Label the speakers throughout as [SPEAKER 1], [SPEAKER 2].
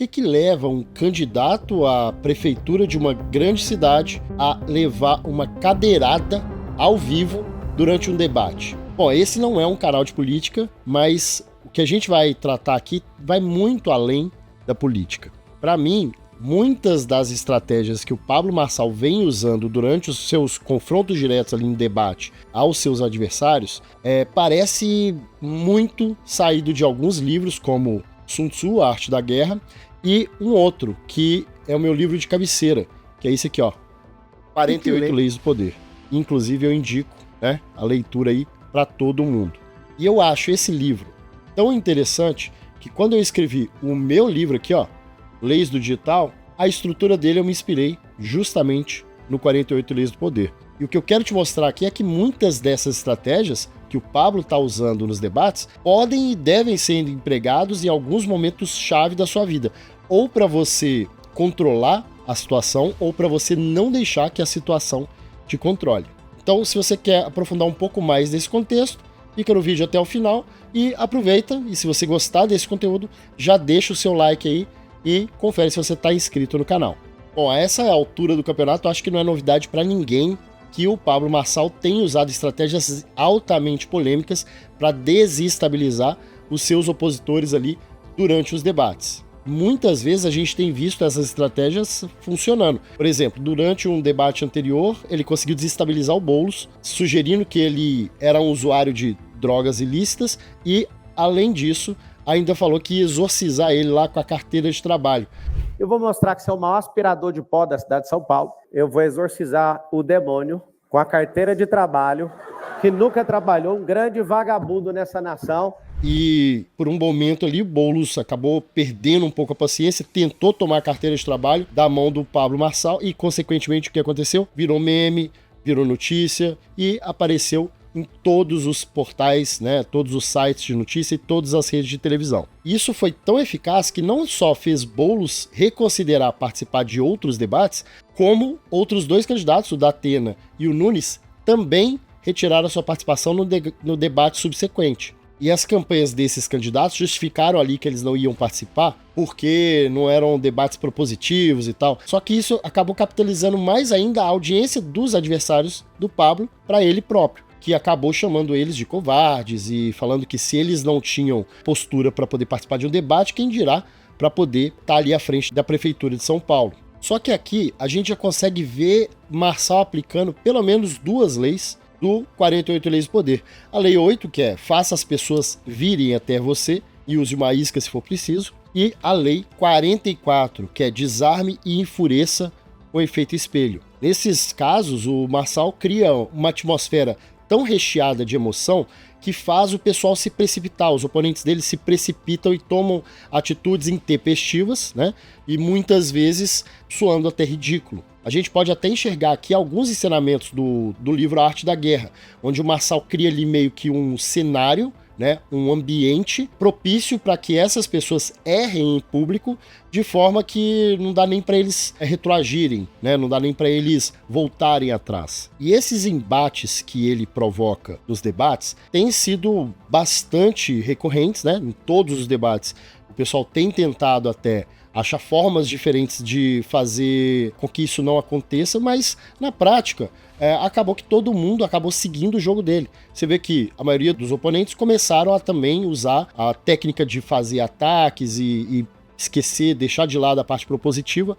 [SPEAKER 1] que leva um candidato à prefeitura de uma grande cidade a levar uma cadeirada ao vivo durante um debate? Bom, esse não é um canal de política, mas o que a gente vai tratar aqui vai muito além da política. Para mim, muitas das estratégias que o Pablo Marçal vem usando durante os seus confrontos diretos ali no debate aos seus adversários parece muito saído de alguns livros como Sun Tzu, A Arte da Guerra, e um outro que é o meu livro de cabeceira, que é esse aqui, ó, 48 Leis do Poder. Inclusive eu indico, né, a leitura aí para todo mundo. E eu acho esse livro tão interessante que quando eu escrevi o meu livro aqui, ó, Leis do Digital, a estrutura dele eu me inspirei justamente no 48 Leis do Poder. E o que eu quero te mostrar aqui é que muitas dessas estratégias que o Pablo está usando nos debates podem e devem ser empregados em alguns momentos-chave da sua vida, ou para você controlar a situação, ou para você não deixar que a situação te controle. Então, se você quer aprofundar um pouco mais desse contexto, fica no vídeo até o final e aproveita, e se você gostar desse conteúdo, já deixa o seu like aí e confere se você está inscrito no canal. Bom, a essa altura do campeonato, acho que não é novidade para ninguém que o Pablo Marçal tem usado estratégias altamente polêmicas para desestabilizar os seus opositores ali durante os debates. Muitas vezes a gente tem visto essas estratégias funcionando. Por exemplo, durante um debate anterior, ele conseguiu desestabilizar o Boulos, sugerindo que ele era um usuário de drogas ilícitas e, além disso, ainda falou que ia exorcizar ele lá com a carteira de trabalho.
[SPEAKER 2] Eu vou mostrar que você é o maior aspirador de pó da cidade de São Paulo. Eu vou exorcizar o demônio com a carteira de trabalho, que nunca trabalhou, um grande vagabundo nessa nação.
[SPEAKER 1] E por um momento ali, o Boulos acabou perdendo um pouco a paciência, tentou tomar a carteira de trabalho da mão do Pablo Marçal e, consequentemente, o que aconteceu? Virou meme, virou notícia e apareceu em todos os portais, né, todos os sites de notícia e todas as redes de televisão. Isso foi tão eficaz que não só fez Boulos reconsiderar participar de outros debates, como outros dois candidatos, o Datena e o Nunes, também retiraram sua participação no debate subsequente. E as campanhas desses candidatos justificaram ali que eles não iam participar porque não eram debates propositivos e tal. Só que isso acabou capitalizando mais ainda a audiência dos adversários do Pablo para ele próprio, que acabou chamando eles de covardes e falando que se eles não tinham postura para poder participar de um debate, quem dirá para poder estar ali à frente da Prefeitura de São Paulo. Só que aqui a gente já consegue ver Marçal aplicando pelo menos duas leis do 48 Leis do Poder. A Lei 8, que é faça as pessoas virem até você e use uma isca se for preciso, e a Lei 44, que é desarme e enfureça com efeito espelho. Nesses casos, o Marçal cria uma atmosfera tão recheada de emoção que faz o pessoal se precipitar, os oponentes dele se precipitam e tomam atitudes intempestivas, né? E muitas vezes soando até ridículo. A gente pode até enxergar aqui alguns ensinamentos do livro A Arte da Guerra, onde o Marçal cria ali meio que um cenário, né, um ambiente propício para que essas pessoas errem em público, de forma que não dá nem para eles retroagirem, né, não dá nem para eles voltarem atrás. E esses embates que ele provoca nos debates têm sido bastante recorrentes, né, em todos os debates. O pessoal tem tentado até achar formas diferentes de fazer com que isso não aconteça, mas na prática acabou que todo mundo acabou seguindo o jogo dele. Você vê que a maioria dos oponentes começaram a também usar a técnica de fazer ataques e esquecer, deixar de lado a parte propositiva,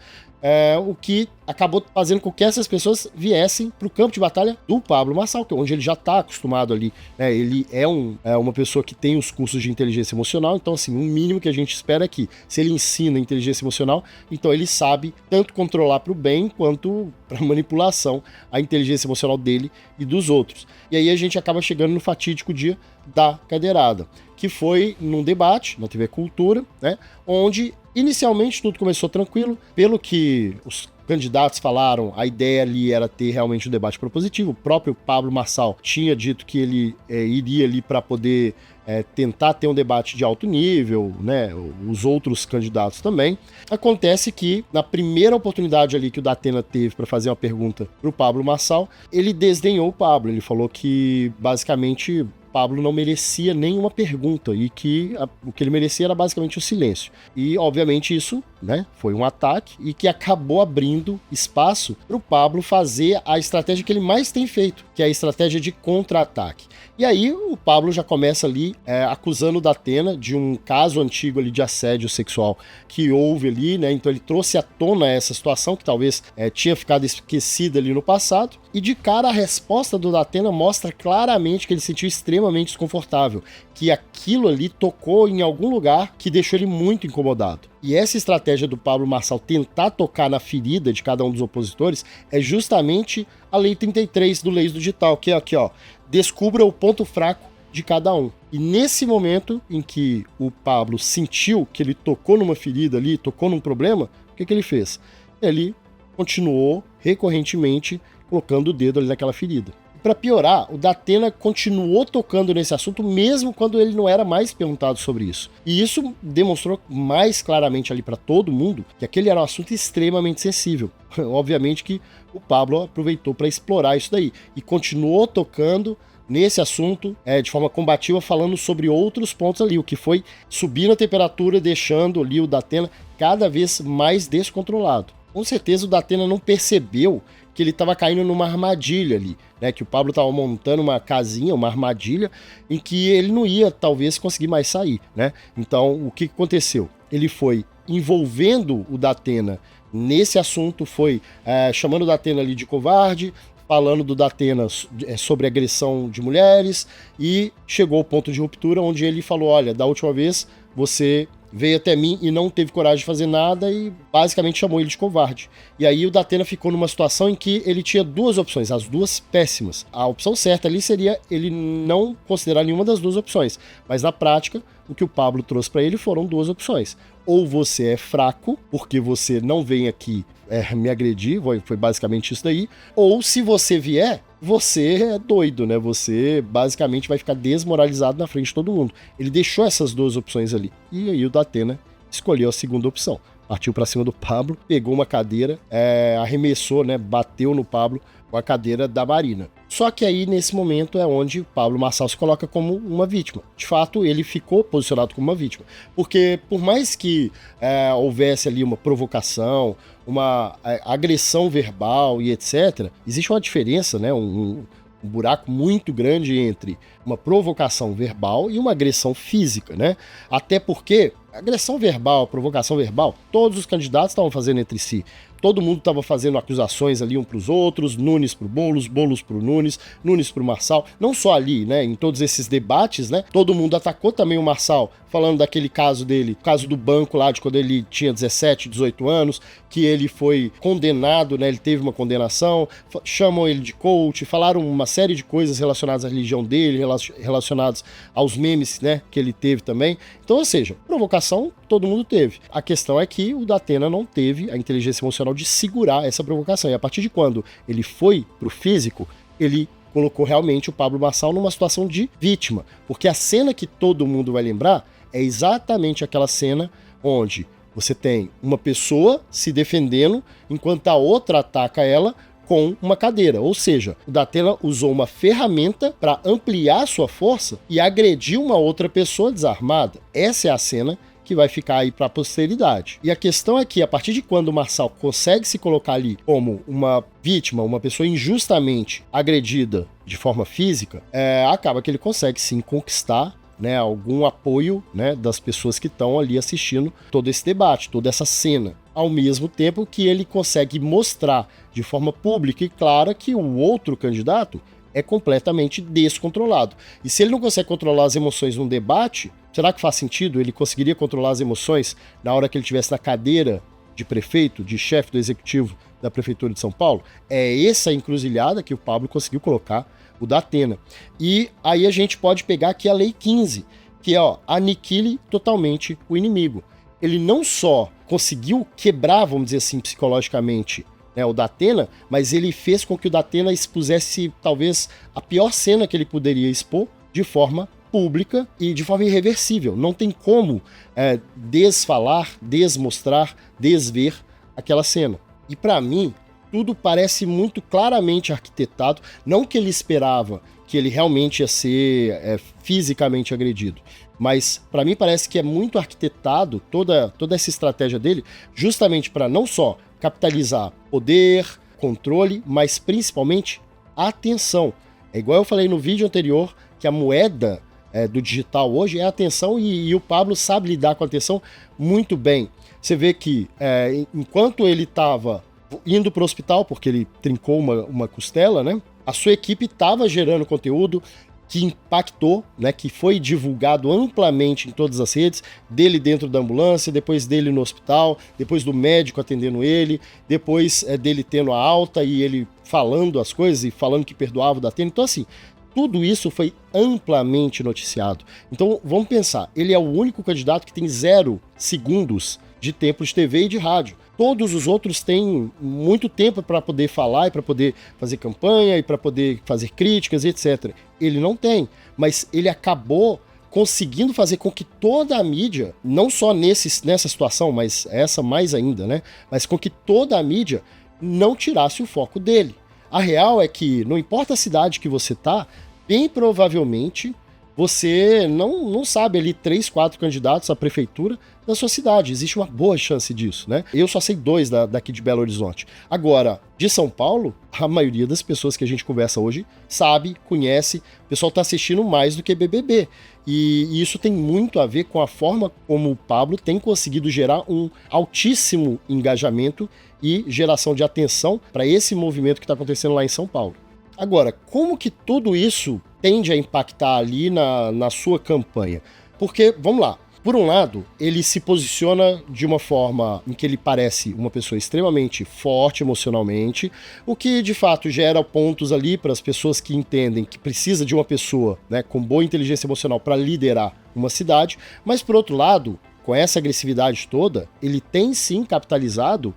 [SPEAKER 1] o que acabou fazendo com que essas pessoas viessem para o campo de batalha do Pablo Marçal, onde ele já está acostumado ali, né? Ele é uma pessoa que tem os cursos de inteligência emocional, então assim, o mínimo que a gente espera é que, se ele ensina inteligência emocional, então ele sabe tanto controlar para o bem quanto para manipulação a inteligência emocional dele e dos outros. E aí a gente acaba chegando no fatídico dia da cadeirada, que foi num debate na TV Cultura, né, onde inicialmente tudo começou tranquilo, pelo que os candidatos falaram, a ideia ali era ter realmente um debate propositivo. O próprio Pablo Marçal tinha dito que ele iria ali para poder tentar ter um debate de alto nível, né? Os outros candidatos também. Acontece que, na primeira oportunidade ali que o Datena teve para fazer uma pergunta pro Pablo Marçal, ele desdenhou o Pablo. Ele falou que, basicamente, Pablo não merecia nenhuma pergunta e que o que ele merecia era basicamente o silêncio. E, obviamente, isso né? Foi um ataque e que acabou abrindo espaço para o Pablo fazer a estratégia que ele mais tem feito, que é a estratégia de contra-ataque. E aí o Pablo já começa ali acusando o Datena de um caso antigo ali de assédio sexual que houve ali, né? Então ele trouxe à tona essa situação que talvez tinha ficado esquecida ali no passado. E de cara a resposta do Datena mostra claramente que ele se sentiu extremamente desconfortável, que aquilo ali tocou em algum lugar que deixou ele muito incomodado. E essa estratégia do Pablo Marçal tentar tocar na ferida de cada um dos opositores é justamente a Lei 33 do Leis do Digital, que é aqui, ó, descubra o ponto fraco de cada um. E nesse momento em que o Pablo sentiu que ele tocou numa ferida ali, tocou num problema, o que ele fez? Ele continuou recorrentemente colocando o dedo ali naquela ferida. Para piorar, o Datena continuou tocando nesse assunto mesmo quando ele não era mais perguntado sobre isso. E isso demonstrou mais claramente ali para todo mundo que aquele era um assunto extremamente sensível. Obviamente que o Pablo aproveitou para explorar isso daí e continuou tocando nesse assunto de forma combativa, falando sobre outros pontos ali, o que foi subindo a temperatura, deixando ali o Datena cada vez mais descontrolado. Com certeza o Datena não percebeu que ele estava caindo numa armadilha ali, né? Que o Pablo estava montando uma casinha, uma armadilha, em que ele não ia, talvez, conseguir mais sair, né? Então, o que aconteceu? Ele foi envolvendo o Datena nesse assunto, foi chamando o Datena ali de covarde, falando do Datena sobre agressão de mulheres, e chegou ao ponto de ruptura, onde ele falou, olha, da última vez você veio até mim e não teve coragem de fazer nada e basicamente chamou ele de covarde. E aí o Datena ficou numa situação em que ele tinha duas opções, as duas péssimas. A opção certa ali seria ele não considerar nenhuma das duas opções, mas na prática o que o Pablo trouxe para ele foram duas opções. Ou você é fraco, porque você não vem aqui me agredir, foi basicamente isso daí, ou se você vier, você é doido, né? Você basicamente vai ficar desmoralizado na frente de todo mundo. Ele deixou essas duas opções ali. E aí o Datena escolheu a segunda opção. Partiu pra cima do Pablo, pegou uma cadeira, arremessou, né? Bateu no Pablo com a cadeira da Marina. Só que aí, nesse momento, é onde o Pablo Marçal se coloca como uma vítima. De fato, ele ficou posicionado como uma vítima. Porque, por mais que houvesse ali uma provocação, uma agressão verbal e etc., existe uma diferença, né? Um buraco muito grande entre uma provocação verbal e uma agressão física, né? Até porque agressão verbal, provocação verbal, todos os candidatos estavam fazendo entre si. Todo mundo estava fazendo acusações ali um para os outros, Nunes para o Boulos, Boulos para o Nunes, Nunes para o Marçal. Não só ali, né? Em todos esses debates, né? Todo mundo atacou também o Marçal, falando daquele caso dele, caso do banco lá de quando ele tinha 17, 18 anos, que ele foi condenado, né? Ele teve uma condenação, chamam ele de coach, falaram uma série de coisas relacionadas à religião dele, relacionadas aos memes, né? Que ele teve também. Então, ou seja, provocação todo mundo teve. A questão é que o Datena não teve a inteligência emocional de segurar essa provocação. E a partir de quando ele foi pro físico, ele colocou realmente o Pablo Marçal numa situação de vítima. Porque a cena que todo mundo vai lembrar é exatamente aquela cena onde você tem uma pessoa se defendendo enquanto a outra ataca ela com uma cadeira. Ou seja, o Datena usou uma ferramenta para ampliar sua força e agredir uma outra pessoa desarmada. Essa é a cena que vai ficar aí para a posteridade. E a questão é que, a partir de quando o Marçal consegue se colocar ali como uma vítima, uma pessoa injustamente agredida de forma física, acaba que ele consegue sim conquistar, né, algum apoio, né, das pessoas que estão ali assistindo todo esse debate, toda essa cena. Ao mesmo tempo que ele consegue mostrar de forma pública e clara que o outro candidato é completamente descontrolado. E se ele não consegue controlar as emoções num debate, será que faz sentido? Ele conseguiria controlar as emoções na hora que ele estivesse na cadeira de prefeito, de chefe do executivo da Prefeitura de São Paulo? É essa encruzilhada que o Pablo conseguiu colocar o Datena. E aí a gente pode pegar aqui a Lei 15, que é, aniquile totalmente o inimigo. Ele não só conseguiu quebrar, vamos dizer assim, psicologicamente, né, o Datena, mas ele fez com que o Datena expusesse talvez a pior cena que ele poderia expor de forma pública e de forma irreversível. Não tem como desfalar, desmostrar, desver aquela cena. E para mim, tudo parece muito claramente arquitetado, não que ele esperava que ele realmente ia ser fisicamente agredido, mas para mim parece que é muito arquitetado toda essa estratégia dele, justamente para não só capitalizar poder, controle, mas principalmente atenção. É igual eu falei no vídeo anterior, que a moeda do digital hoje é a atenção, e o Pablo sabe lidar com a atenção muito bem. Você vê que enquanto ele estava indo para o hospital, porque ele trincou uma costela, né? A sua equipe estava gerando conteúdo que impactou, né, que foi divulgado amplamente em todas as redes, dele dentro da ambulância, depois dele no hospital, depois do médico atendendo ele, depois dele tendo a alta e ele falando as coisas e falando que perdoava o Datena. Então, assim, tudo isso foi amplamente noticiado. Então, vamos pensar, ele é o único candidato que tem 0 segundos de tempo de TV e de rádio. Todos os outros têm muito tempo para poder falar e para poder fazer campanha e para poder fazer críticas, etc. Ele não tem, mas ele acabou conseguindo fazer com que toda a mídia, não só nessa situação, mas essa mais ainda, né? Mas com que toda a mídia não tirasse o foco dele. A real é que, não importa a cidade que você tá, bem provavelmente você não sabe ali 3, 4 candidatos à prefeitura da sua cidade. Existe uma boa chance disso, né? Eu só sei 2 daqui de Belo Horizonte. Agora, de São Paulo, a maioria das pessoas que a gente conversa hoje sabe, conhece, o pessoal tá assistindo mais do que BBB. E isso tem muito a ver com a forma como o Pablo tem conseguido gerar um altíssimo engajamento e geração de atenção para esse movimento que está acontecendo lá em São Paulo. Agora, como que tudo isso tende a impactar ali na sua campanha? Porque, vamos lá, por um lado, ele se posiciona de uma forma em que ele parece uma pessoa extremamente forte emocionalmente, o que de fato gera pontos ali para as pessoas que entendem que precisa de uma pessoa, né, com boa inteligência emocional para liderar uma cidade, mas por outro lado, com essa agressividade toda, ele tem sim capitalizado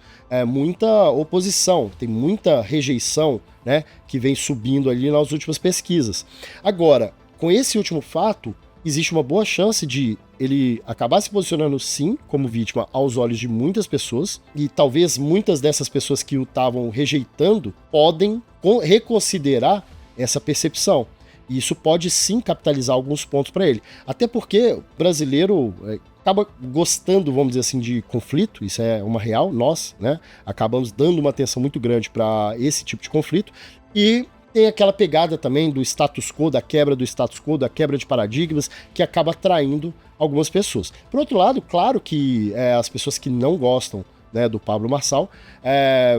[SPEAKER 1] muita oposição, tem muita rejeição, né, que vem subindo ali nas últimas pesquisas. Agora, com esse último fato, existe uma boa chance de ele acabar se posicionando sim como vítima aos olhos de muitas pessoas, e talvez muitas dessas pessoas que o estavam rejeitando podem reconsiderar essa percepção. E isso pode sim capitalizar alguns pontos para ele. Até porque o brasileiro acaba gostando, vamos dizer assim, de conflito, isso é uma real, nós, né, acabamos dando uma atenção muito grande para esse tipo de conflito, e tem aquela pegada também do status quo, da quebra do status quo, da quebra de paradigmas, que acaba atraindo algumas pessoas. Por outro lado, claro que as pessoas que não gostam, né, do Pablo Marçal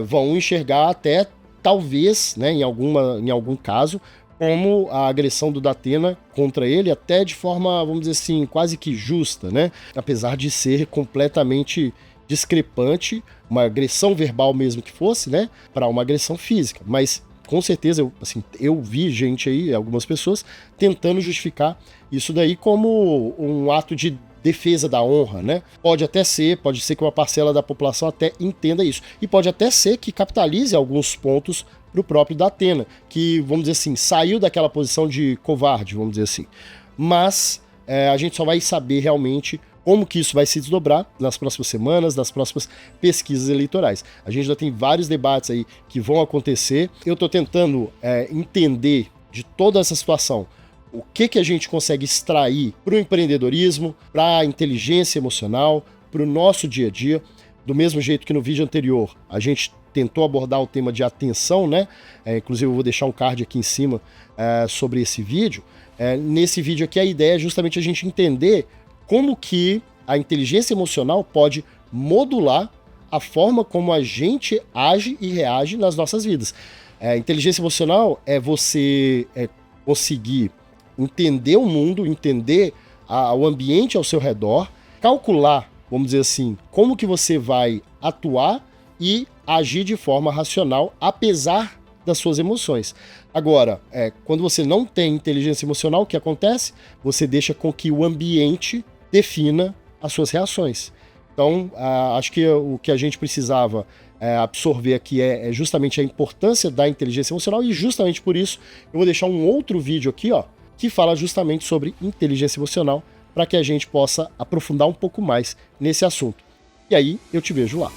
[SPEAKER 1] vão enxergar até, talvez, né, em algum caso, como a agressão do Datena contra ele, até de forma, vamos dizer assim, quase que justa, né? Apesar de ser completamente discrepante, uma agressão verbal mesmo que fosse, né? Para uma agressão física. Mas, com certeza, eu vi gente aí, algumas pessoas, tentando justificar isso daí como um ato de defesa da honra, né? Pode ser que uma parcela da população até entenda isso. E pode até ser que capitalize alguns pontos para o próprio Datena, que, vamos dizer assim, saiu daquela posição de covarde, vamos dizer assim. Mas a gente só vai saber realmente como que isso vai se desdobrar nas próximas semanas, nas próximas pesquisas eleitorais. A gente já tem vários debates aí que vão acontecer. Eu estou tentando entender de toda essa situação o que a gente consegue extrair para o empreendedorismo, para a inteligência emocional, para o nosso dia a dia. Do mesmo jeito que no vídeo anterior a gente tentou abordar o tema de atenção, né? Inclusive eu vou deixar um card aqui em cima sobre esse vídeo. Nesse vídeo aqui a ideia é justamente a gente entender como que a inteligência emocional pode modular a forma como a gente age e reage nas nossas vidas. Inteligência emocional é você conseguir entender o mundo, entender o ambiente ao seu redor, calcular, vamos dizer assim, como que você vai atuar e agir de forma racional, apesar das suas emoções. Agora, quando você não tem inteligência emocional, o que acontece? Você deixa com que o ambiente defina as suas reações. Então, acho que o que a gente precisava absorver aqui é justamente a importância da inteligência emocional, e justamente por isso eu vou deixar um outro vídeo aqui, ó, que fala justamente sobre inteligência emocional, para que a gente possa aprofundar um pouco mais nesse assunto. E aí, eu te vejo lá.